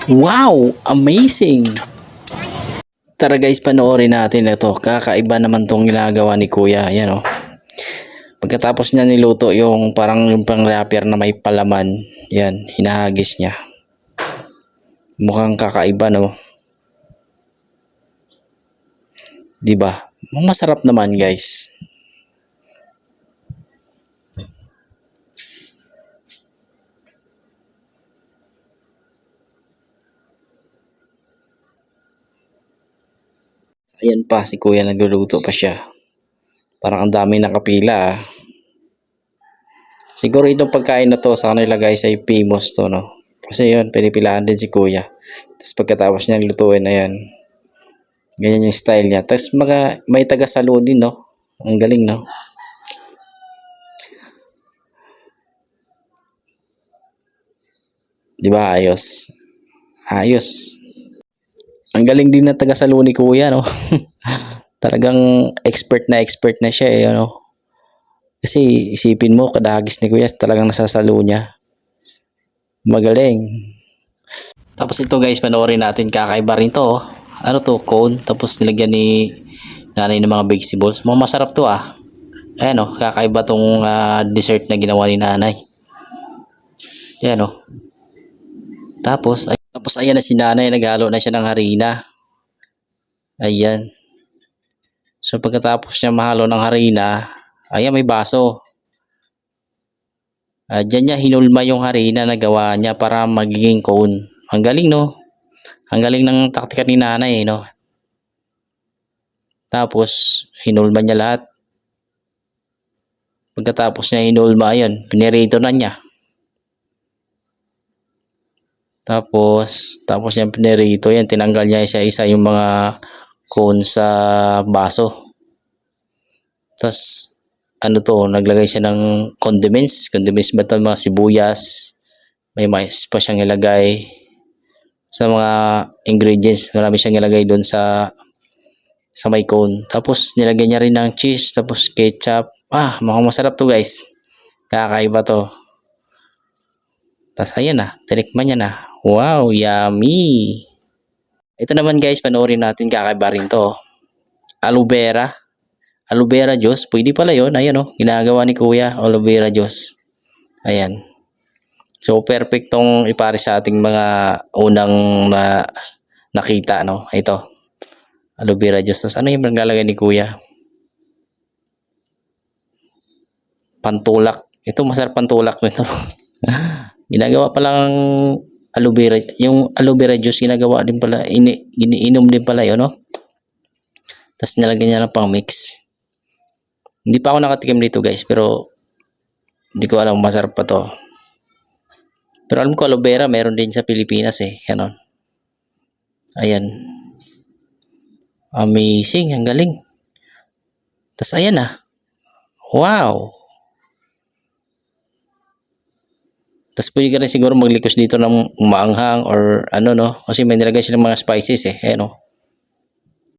Wow! Amazing! Tara guys, panoorin natin ito. Kakaiba naman tong ginagawa ni Kuya. Ayan o. Pagkatapos niya niluto yung parang yung pang wrapper na may palaman. Yan, hinahagis niya. Mukhang kakaiba, no? 'Di ba? Masarap naman guys. Ayan pa, si Kuya nagluluto pa siya. Parang ang dami nakapila ah. Siguro itong pagkain na to sa kanila guys ay famous to, no? Kasi yun, pinipilaan din si Kuya. Tapos pagkatapos niya lutuin, ayan. Ganyan yung style niya. Tapos may taga-salo din, no? Ang galing, no? Di ba? Ayos. Ayos. Ang galing din na taga-salo ni Kuya, no? Talagang expert na siya, eh, ano? Kasi isipin mo, kadagis ni Kuya, talagang nasasalo niya. Magaling. Tapos ito guys, panoorin natin, kakaiba rin to. Oh. Ano to, cone, tapos nilagyan ni nanay ng mga vegetables. Mga masarap to ah. Ayan oh, kakaiba tong dessert na ginawa ni nanay. Ayan oh. Tapos ayan na si nanay, naghalo na siya ng harina. Ayan. So pagkatapos niya mahalo ng harina, ayan may baso. Diyan niya hinulma yung harina na gawa niya para magiging cone. Ang galing no. Ang galing ng taktika ni nanay no. Tapos hinulma niya lahat. Pagkatapos niya hinulma, ayan, pinirito na niya. Tapos niya pinirito, yan, tinanggal niya isa-isa yung mga cone sa baso. Tapos ano to, naglagay siya ng condiments ba ito, mga sibuyas, may mais pa siyang ilagay sa mga ingredients, marami siyang ilagay doon sa may cone. Tapos nilagay niya rin ng cheese, tapos ketchup. Mukhang masarap to guys, kakaiba to. Tapos ayan na, tinikman niya na. Wow, yummy! Ito naman guys, panoorin natin, kakaiba rin to. Aloe vera. Aloe vera juice, pwede pala yun. Ayan o, ginagawa ni Kuya, aloe vera juice. Ayan. So, perfect tong ipare sa ating mga unang nakita, no? Ito, aloe vera juice. Tapos ano yung naglalagay ni Kuya? Pantulak. Ito, masarap pantulak nito. Ginagawa pa lang aloe vera. Yung aloe vera juice, ginagawa din pala, iniinom din pala yun, no? Tapos nilagyan niya ng pang mix. Hindi pa ako nakatikim dito guys, pero hindi ko alam, masarap pa to. Pero alam ko aloe vera meron din sa Pilipinas eh. Ganon. Ayan. Amazing. Ang galing. Tapos ayan na. Wow. Tapos pwede ka rin siguro maglikos dito ng maanghang or ano no. Kasi may nilagay silang mga spices eh. Ayan o.